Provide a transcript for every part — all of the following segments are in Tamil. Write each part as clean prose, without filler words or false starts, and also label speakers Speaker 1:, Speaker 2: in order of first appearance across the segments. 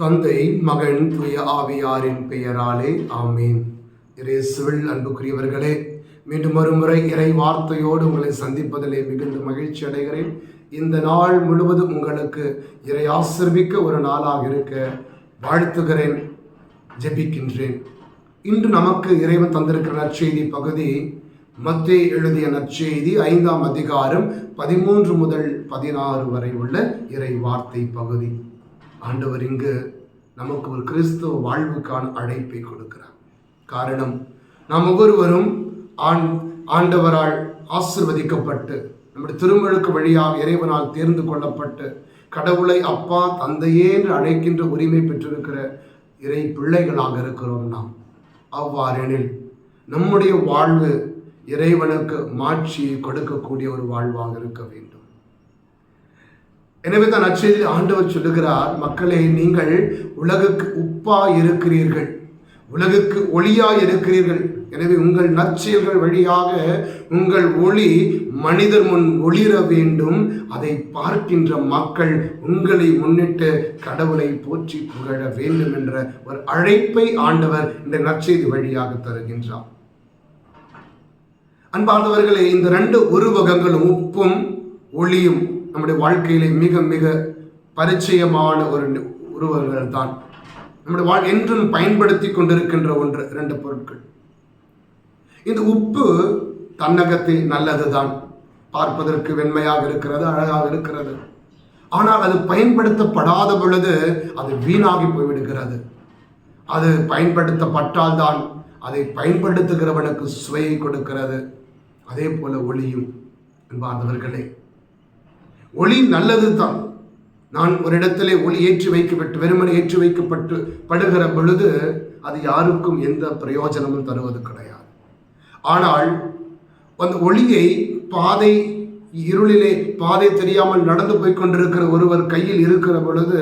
Speaker 1: தந்தை, மகன், தூய ஆவியாரின் பெயராலே ஆமீன். இயேசுவில் அன்புக்குரியவர்களே, மீண்டும் ஒருமுறை இறை வார்த்தையோடு உங்களை சந்திப்பதிலே மிகுந்த மகிழ்ச்சி அடைகிறேன். இந்த நாள் முழுவதும் உங்களுக்கு இறை ஆசீர்வதிக்க ஒரு நாளாக இருக்க வாழ்த்துகிறேன், ஜெபிக்கின்றேன். இன்று நமக்கு இறைவன் தந்திருக்கிற நற்செய்தி பகுதி மத்தேயு எழுதிய நற்செய்தி 5ஆம் அதிகாரம் 13 முதல் 16 வரை உள்ள இறை வார்த்தை பகுதி. ஆண்டவர் இங்கு நமக்கு ஒரு கிறிஸ்துவ வாழ்வுக்கான அழைப்பை கொடுக்கிறார். காரணம், நாம் ஒவ்வொருவரும் ஆண்டவரால் ஆசீர்வதிக்கப்பட்டு நம்முடைய திருமுழுக்கு வழியாக இறைவனால் தேர்ந்து கொள்ளப்பட்டு கடவுளை அப்பா தந்தையே என்று அழைக்கின்ற உரிமை பெற்றிருக்கிற இறை பிள்ளைகளாக இருக்கிறோம். நாம் அவ்வாறெனில் நம்முடைய வாழ்வு இறைவனுக்கு மாட்சியை கொடுக்கக்கூடிய ஒரு வாழ்வாக இருக்க வேண்டும். எனவே தான் நற்செய்தி ஆண்டவர் சொல்லுகிறார், மக்களே, நீங்கள் உலகுக்கு உப்பாய் இருக்கிறீர்கள், உலகுக்கு ஒளியாய் இருக்கிறீர்கள். எனவே உங்கள் நற்செயல்கள் வழியாக உங்கள் ஒளி மனிதர் முன் ஒளிர வேண்டும். அதை பார்க்கின்ற மக்கள் உங்களை முன்னிட்டு கடவுளை போற்றி புகழ வேண்டும் என்ற ஒரு அழைப்பை ஆண்டவர் இந்த நற்செய்தி வழியாக தருகின்றார். அன்பார்ந்தவர்களே, இந்த 2 உருவகங்களும், உப்பும் ஒளியும், நம்முடைய வாழ்க்கையிலே மிக மிக பரிச்சயமான ஒரு உருவங்கள் தான். நம்முடைய என்றும் பயன்படுத்தி கொண்டிருக்கின்ற ஒன்று 2 பொருட்கள். இந்த உப்பு தன்னகத்தில் நல்லதுதான், பார்ப்பதற்கு வெண்மையாக இருக்கிறது, அழகாக இருக்கிறது. ஆனால் அது பயன்படுத்தப்படாத பொழுது அது வீணாகி போய்விடுகிறது. அது பயன்படுத்தப்பட்டால் தான் அதை பயன்படுத்துகிறவனுக்கு சுவையை கொடுக்கிறது. அதே போல ஒளியும். அன்பார்ந்தவர்களே, ஒளி நல்லது தான். நான் ஒரு இடத்திலே ஒளி ஏற்றி வைக்கப்பட்டு வெறுமனை ஏற்றி வைக்கப்பட்டு படுகிற பொழுது அது யாருக்கும் எந்த பிரயோஜனமும் தருவது கிடையாது. ஆனால் அந்த ஒளியை இருளிலே பாதை தெரியாமல் நடந்து போய் கொண்டிருக்கிற ஒருவர் கையில் இருக்கிற பொழுது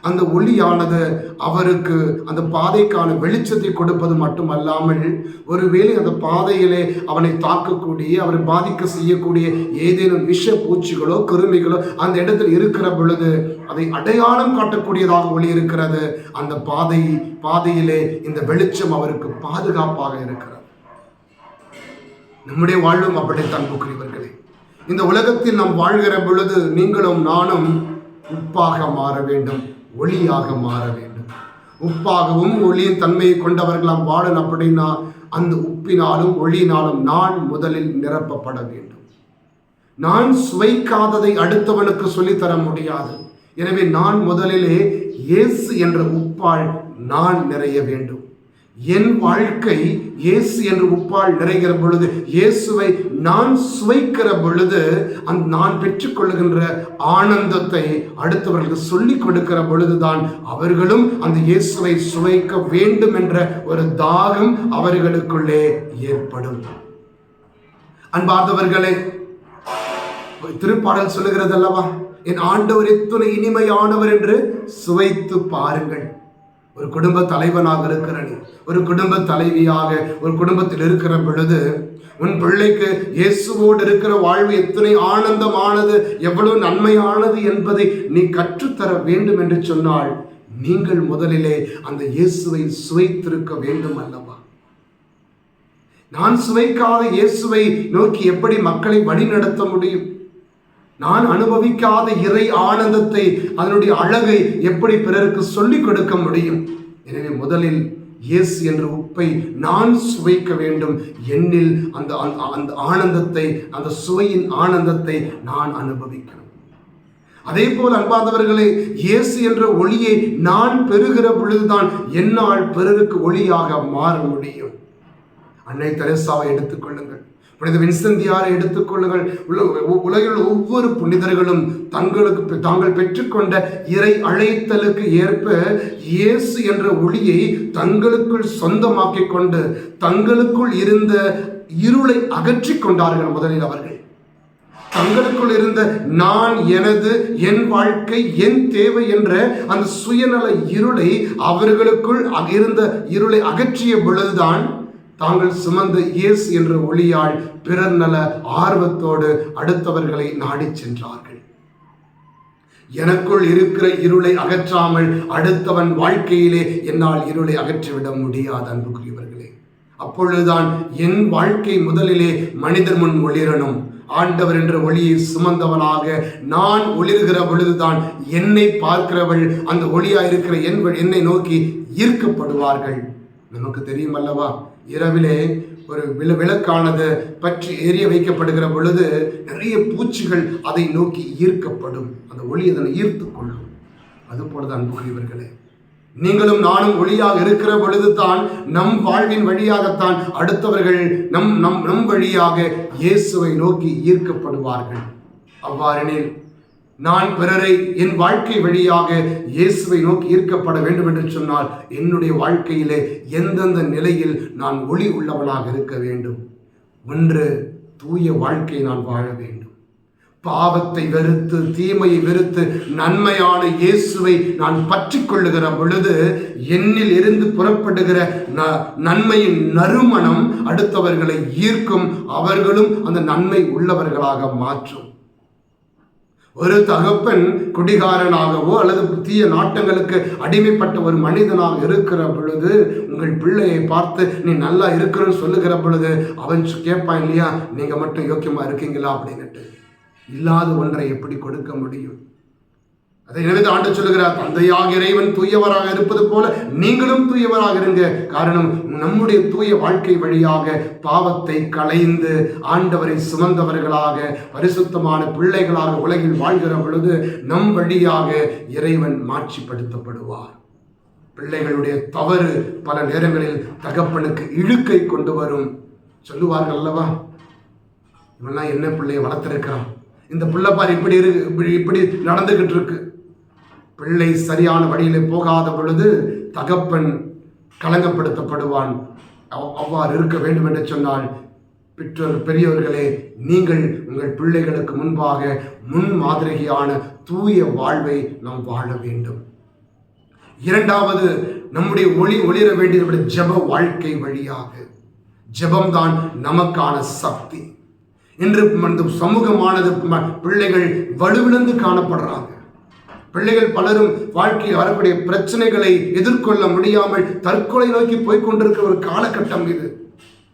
Speaker 1: அந்த ஒளியானது அவருக்கு அந்த பாதைக்கான வெளிச்சத்தை கொடுப்பது மட்டுமல்லாமல், ஒருவேளை அந்த பாதையிலே அவனை தாக்கக்கூடிய, அவரை பாதிக்க செய்யக்கூடிய ஏதேனும் விஷ பூச்சிகளோ கிருமிகளோ அந்த இடத்தில் இருக்கிற பொழுது அதை அடையாளம் காட்டக்கூடியதாக ஒளி இருக்கிறது. அந்த பாதையிலே இந்த வெளிச்சம் அவருக்கு பாதுகாப்பாக இருக்கிறது. நம்முடைய வாழ்வும் அப்படித்தான் அன்புக்குரியவர்களே. இந்த உலகத்தில் நாம் வாழ்கிற பொழுது நீங்களும் நானும் உப்பாக மாற வேண்டும், ஒளியாக மாற வேண்டும். உப்பாகவும் ஒளியின் தன்மையை கொண்டவர்களாம் வாழணும். அப்படின்னா அந்த உப்பினாலும் ஒளியினாலும் நான் முதலில் நிரப்பப்பட வேண்டும். நான் சுவைக்காததை அடுத்தவனுக்கு சொல்லித்தர முடியாது. எனவே நான் முதலிலே இயேசு என்ற உப்பால் நான் நிறைய வேண்டும். என் வாழ்க்கை இயேசு என்று உப்பால் நிறைகிற பொழுது, இயேசுவை நான் சுவைக்கிற பொழுது, நான் பெற்றுக்கொள்ளுகின்ற ஆனந்தத்தை அடுத்தவர்களுக்கு சொல்லிக் கொடுக்கிற பொழுதுதான் அவர்களும் அந்த இயேசுவை சுவைக்க வேண்டும் என்ற ஒரு தாகம் அவர்களுக்குள்ளே ஏற்படும். அன்பார்ந்தவர்களே, திருப்பாடல் சொல்லுகிறது அல்லவா, என் ஆண்டவர் எத்துணை இனிமையானவர் என்று சுவைத்து பாருங்கள். ஒரு குடும்ப தலைவனாக இருக்கிற நீ, ஒரு குடும்ப தலைவியாக ஒரு குடும்பத்தில் இருக்கிற பொழுது உன் பிள்ளைக்கு இயேசுவோடு இருக்கிற வாழ்வு எத்தனை ஆனந்தமானது, எவ்வளவு நன்மையானது என்பதை நீ கற்றுத்தர வேண்டும் என்று சொன்னால் நீங்கள் முதலிலே அந்த இயேசுவை சுவைத்திருக்க வேண்டும் அல்லவா? நான் சுவைக்காத இயேசுவை நோக்கி எப்படி மக்களை வழிநடத்த முடியும்? நான் அனுபவிக்காத இறை ஆனந்தத்தை, அதனுடைய அழகை எப்படி பிறருக்கு சொல்லிக் கொடுக்க முடியும்? எனவே முதலில் இயேசு என்ற உப்பை நான் சுவைக்க வேண்டும். என்னில் அந்த ஆனந்தத்தை, அந்த சுவையின் ஆனந்தத்தை நான் அனுபவிக்கணும். அதே போல் அன்பார்ந்தவர்களே, இயேசு என்ற ஒளியை நான் பெறுகிற பொழுதுதான் என்னால் பிறருக்கு ஒளியாக மாற முடியும். அன்னை தெரேசாவை எடுத்துக்கொள்ளுங்கள், புனித வின்சென்தியாரை எடுத்துக்கொள்ளுங்கள். உலகில் ஒவ்வொரு புனிதர்களும் தாங்கள் பெற்றுக்கொண்ட இறை அழைத்தலுக்கு ஏற்ப இயேசு என்ற ஒளியை தங்களுக்குள் சொந்தமாக்கிக் கொண்டு தங்களுக்குள் இருந்த இருளை அகற்றி கொண்டார்கள். முதலில் அவர்கள் தங்களுக்குள் இருந்த நான், எனது, என் வாழ்க்கை, என் தேவை என்ற அந்த சுயநல இருளை அவர்களுக்குள் இருந்த இருளை அகற்றிய பொழுதுதான் தாங்கள் சுமந்த இயேசு என்ற ஒளியால் பிறர் நல ஆர்வத்தோடு அடுத்தவர்களை நாடி சென்றார்கள். எனக்குள் இருக்கிற இருளை அகற்றாமல் அடுத்தவன் வாழ்க்கையிலே என்னால் இருளை அகற்றிவிட முடியாது அன்புக்குரியவர்களே. அப்பொழுதுதான் என் வாழ்க்கை முதலிலே மனிதர் முன் ஒளிரணும். ஆண்டவர் என்ற ஒளியை சுமந்தவனாக நான் ஒளிர்கிற பொழுதுதான் என்னை பார்க்கிறவள் அந்த ஒளியாயிருக்கிற என்னை நோக்கி ஈர்க்கப்படுவார்கள். நமக்கு தெரியும் அல்லவா, இரவிலே ஒரு விளக்கானது பற்றி எரிய வைக்கப்படுகிற பொழுது நிறைய பூச்சிகள் அதை நோக்கி ஈர்க்கப்படும். அந்த ஒளி அதனை ஈர்த்து கொள்ளும். அதுபோலதான் அன்புக்குரியவர்களே, நீங்களும் நானும் ஒளியாக இருக்கிற பொழுது தான் நம் வாழ்வின் வழியாகத்தான் அடுத்தவர்கள் நம் வழியாக இயேசுவை நோக்கி ஈர்க்கப்படுவார்கள். அவ்வாறெனில் நான் பிறரை என் வாழ்க்கை வழியாக இயேசுவை நோக்கி ஈர்க்கப்பட வேண்டும் என்று சொன்னால் என்னுடைய வாழ்க்கையிலே எந்தெந்த நிலையில் நான் ஒளி உள்ளவனாக இருக்க வேண்டும்? ஒன்று, தூய வாழ்க்கை நான் வாழ வேண்டும். பாவத்தை வெறுத்து தீமையை வெறுத்து நன்மையான இயேசுவை நான் பற்றி கொள்ளுகிற பொழுது என்னில் இருந்து புறப்படுகிற நன்மையின் நறுமணம் அடுத்தவர்களை ஈர்க்கும். அவர்களும் அந்த நன்மை உள்ளவர்களாக மாற்றும். ஒரு தகப்பன் குடிகாரனாகவோ அல்லது தீய நாட்டங்களுக்கு அடிமைப்பட்ட ஒரு மனிதனாக இருக்கிற பொழுது உங்கள் பிள்ளையை பார்த்து நீ நல்லா இருக்கிறன்னு சொல்லுகிற பொழுது அவன் கேட்பான் இல்லையா, நீங்க மட்டும் யோக்கியமா இருக்கீங்களா அப்படின்னுட்டு. இல்லாத ஒன்றை எப்படி கொடுக்க முடியும்? அதை எனவே ஆண்டு சொல்லுகிறார், தந்தையாக இறைவன் தூயவராக இருப்பது போல நீங்களும் தூயவராக இருங்க. காரணம், நம்முடைய தூய வாழ்க்கை வழியாக பாவத்தை களைந்து ஆண்டவரை சுமந்தவர்களாக பரிசுத்தமான பிள்ளைகளாக உலகில் வாழ்கிற பொழுது நம் வழியாக இறைவன் மாட்சிப்படுத்தப்படுவார். பிள்ளைகளுடைய தவறு பல நேரங்களில் தகப்பனுக்கு இழுக்கை கொண்டு வரும். சொல்லுவார்கள் அல்லவா, இவெல்லாம் என்ன பிள்ளையை வளர்த்திருக்கிறான், இந்த பிள்ளைப்பார் இப்படி நடந்துகிட்டு இருக்கு. பிள்ளை சரியான வழியிலே போகாத பொழுது தகப்பன் களங்கப்படுத்தப்படுவான். அவ்வாறு இருக்க வேண்டும் என்று சொன்னால் பெரியவர்களே, நீங்கள் உங்கள் பிள்ளைகளுக்கு முன்பாக முன் மாதிரியான தூய வாழ்வை நாம் வாழ வேண்டும். இரண்டாவது, நம்முடைய ஒளிர வேண்டியது ஜெப வாழ்க்கை வழியாக. ஜெபம்தான் நமக்கான சக்தி. இன்று சமூகமானது பிள்ளைகள் வலுவிழந்து காணப்படுறாங்க. பிள்ளைகள் பலரும் வாழ்க்கையில் வரக்கூடிய பிரச்சனைகளை எதிர்கொள்ள முடியாமல் தற்கொலை நோக்கி போய்கொண்டிருக்கிற ஒரு காலகட்டம் இது.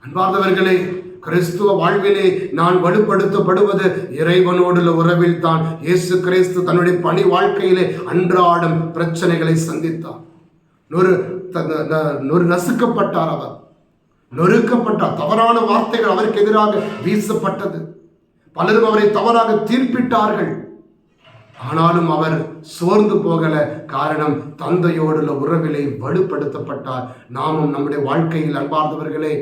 Speaker 1: அன்பார்ந்தவர்களே, கிறிஸ்துவ வாழ்விலே நான் வலுப்படுத்தப்படுவது இறைவனோடுள்ள உறவில் தான். இயேசு கிறிஸ்து தன்னுடைய பணி வாழ்க்கையிலே அன்றாடம் பிரச்சனைகளை சந்தித்தார். நசுக்கப்பட்டார், அவர் நொறுக்கப்பட்டார். தவறான வார்த்தைகள் அவருக்கு எதிராக வீசப்பட்டது. பலரும் அவரை தவறாக தீர்ப்பிட்டார்கள். ஆனாலும் அவர் சோர்ந்து போகல. காரணம், தந்தையோடுள்ள உறவிலே வலுப்படுத்தப்பட்டார். நாமும் நம்முடைய வாழ்க்கையில் அன்பார்ந்தவர்களே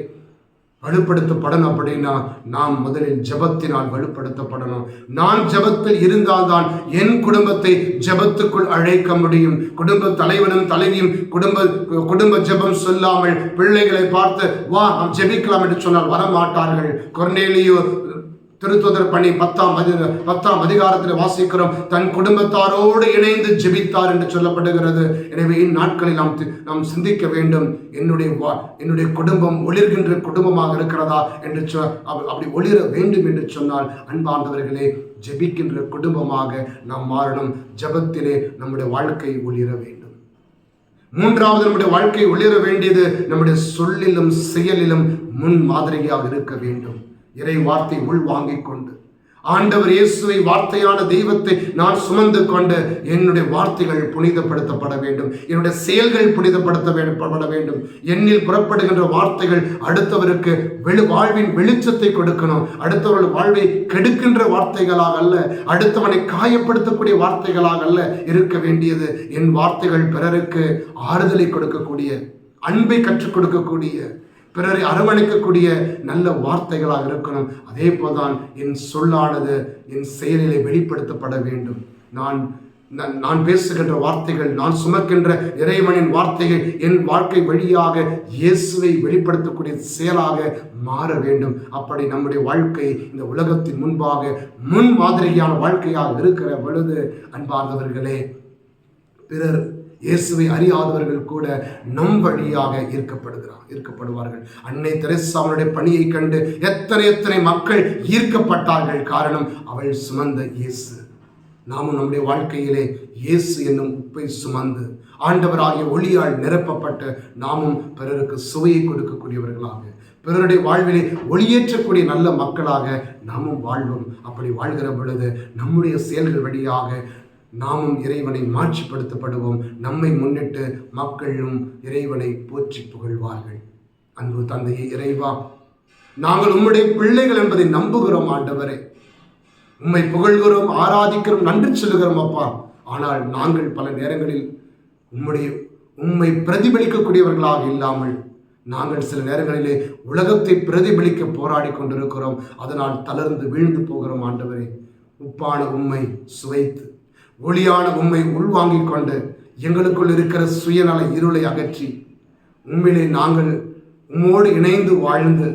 Speaker 1: வலுப்படுத்தப்படணும். அப்படின்னா நாம் முதலில் ஜெபத்தினால் வலுப்படுத்தப்படணும். நான் ஜெபத்தில் இருந்தால்தான் என் குடும்பத்தை ஜெபத்துக்குள் அழைக்க முடியும். குடும்ப தலைவனும் தலைவியும் குடும்ப ஜெபம் சொல்லாமல் பிள்ளைகளை பார்த்து வா நாம் ஜெபிக்கலாம் என்று சொன்னால் வரமாட்டார்கள். கொர்நேலியோ திருத்துதர் பணி 10ஆம் அதிகாரத்தில் வாசிக்கிறோம், தன் குடும்பத்தாரோடு இணைந்து ஜெபித்தார் என்று சொல்லப்படுகிறது. எனவே இந்நாட்களில் நாம் சிந்திக்க வேண்டும், என்னுடைய குடும்பம் ஒளிர்கின்ற குடும்பமாக இருக்கிறதா என்று அப்படி ஒளிர வேண்டும் என்று சொன்னால் அன்பார்ந்தவர்களே, ஜெபிக்கின்ற குடும்பமாக நாம் மாறணும். ஜெபத்திலே நம்முடைய வாழ்க்கை ஒளிர வேண்டும். மூன்றாவது, நம்முடைய வாழ்க்கை ஒளிர வேண்டியது நம்முடைய சொல்லிலும் செயலிலும் முன் மாதிரியாக இருக்க வேண்டும். இறை வார்த்தை உள் வாங்கிக் கொண்டு ஆண்டவர் இயேசுவை வார்த்தையான தெய்வத்தை நான் சுமந்து கொண்டு என்னுடைய வார்த்தைகள் புனிதப்படுத்தப்பட வேண்டும், என்னுடைய செயல்கள் புனிதப்படுத்தப்பட வேண்டும். என்னில் புறப்படுகின்ற வார்த்தைகள் அடுத்தவருக்கு வாழ்வின் வெளிச்சத்தை கொடுக்கணும். அடுத்தவர்கள் வாழ்வை கெடுக்கின்ற வார்த்தைகளாக அல்ல, அடுத்தவனை காயப்படுத்தக்கூடிய வார்த்தைகளாக அல்ல இருக்க வேண்டியது. என் வார்த்தைகள் பிறருக்கு ஆறுதலை கொடுக்கக்கூடிய, அன்பை கற்றுக் கொடுக்கக்கூடிய, பிறரை அரவணைக்கக்கூடிய நல்ல வார்த்தைகளாக இருக்கணும். அதே போல்தான் என் சொல்லானது என் செயலிலே வெளிப்படுத்தப்பட வேண்டும். நான் பேசுகின்ற வார்த்தைகள், நான் சுமக்கின்ற இறைவனின் வார்த்தைகள் என் வாழ்க்கை வழியாக இயேசுவை வெளிப்படுத்தக்கூடிய செயலாக மாற வேண்டும். அப்படி நம்முடைய வாழ்க்கை இந்த உலகத்தின் முன்பாக முன் மாதிரியான வாழ்க்கையாக இருக்கிற பொழுது அன்பார்ந்தவர்களே, பிறர் இயேசுவை அறியாதவர்கள் கூட நம் வழியாக ஈர்க்கப்படுவார்கள். அன்னை தெரேசாவுடைய பணியை கண்டு எத்தனை மக்கள் ஈர்க்கப்பட்டார்கள். காரணம், அவள் சுமந்த இயேசு. நாமும் நம்முடைய வாழ்க்கையிலே இயேசு என்னும் உப்பை சுமந்து ஆண்டவராகிய ஒளியால் நிரப்பப்பட்ட நாமும் பிறருக்கு சுவையை கொடுக்கக்கூடியவர்களாக, பிறருடைய வாழ்விலே ஒளியேற்றக்கூடிய நல்ல மக்களாக நாமும் வாழ்வோம். அப்படி வாழ்கிற பொழுது நம்முடைய செயல்கள் வழியாக நாமும் இறைவனை மாட்சிப்படுத்தப்படுவோம். நம்மை முன்னிட்டு மக்களும் இறைவனை போற்றி புகழ்வார்கள். அன்பு தந்தையே இறைவா, நாங்கள் உம்முடைய பிள்ளைகள் என்பதை நம்புகிறோம். ஆண்டவரே, உம்மை புகழ்கிறோம், ஆராதிக்கிறோம், நன்றி சொல்லுகிறோம் அப்பா. ஆனால் நாங்கள் பல நேரங்களில் உம்மை பிரதிபலிக்கக்கூடியவர்களாக இல்லாமல் நாங்கள் சில நேரங்களிலே உலகத்தை பிரதிபலிக்க போராடி கொண்டிருக்கிறோம். அதனால் தளர்ந்து வீழ்ந்து போகிறோம். ஆண்டவரே, உப்பான உம்மை சுவைத்து ஒளியான உம்மை உள்வாங்கிக் கொண்டு எங்களுக்குள் இருக்கிற சுயநல இருளை அகற்றி உம்மிலே நாங்கள் உம்மோடு இணைந்து வாழ்ந்து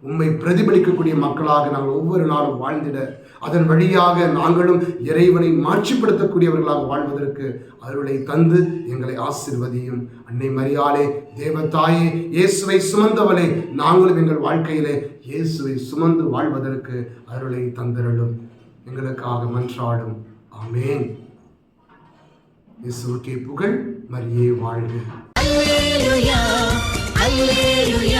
Speaker 1: உம்மை பிரதிபலிக்கக்கூடிய மக்களாக நாங்கள் ஒவ்வொரு நாளும் வாழ்ந்திட, அதன் வழியாக நாங்களும் இறைவனை மாட்சிப்படுத்தக்கூடியவர்களாக வாழ்வதற்கு அருளை தந்து எங்களை ஆசீர்வதியும். அன்னை மரியாளே, தேவதாயே, இயேசுவை சுமந்தவளே, நாங்களும் எங்கள் வாழ்க்கையிலே இயேசுவை சுமந்து வாழ்வதற்கு அருளை தந்தருளும். எங்களுக்காக மன்றாடும். ஆமென். இயேசுவுக்கே புகழ். மரியே வாழ்க. அல்லேலூயா, அல்லேலூயா.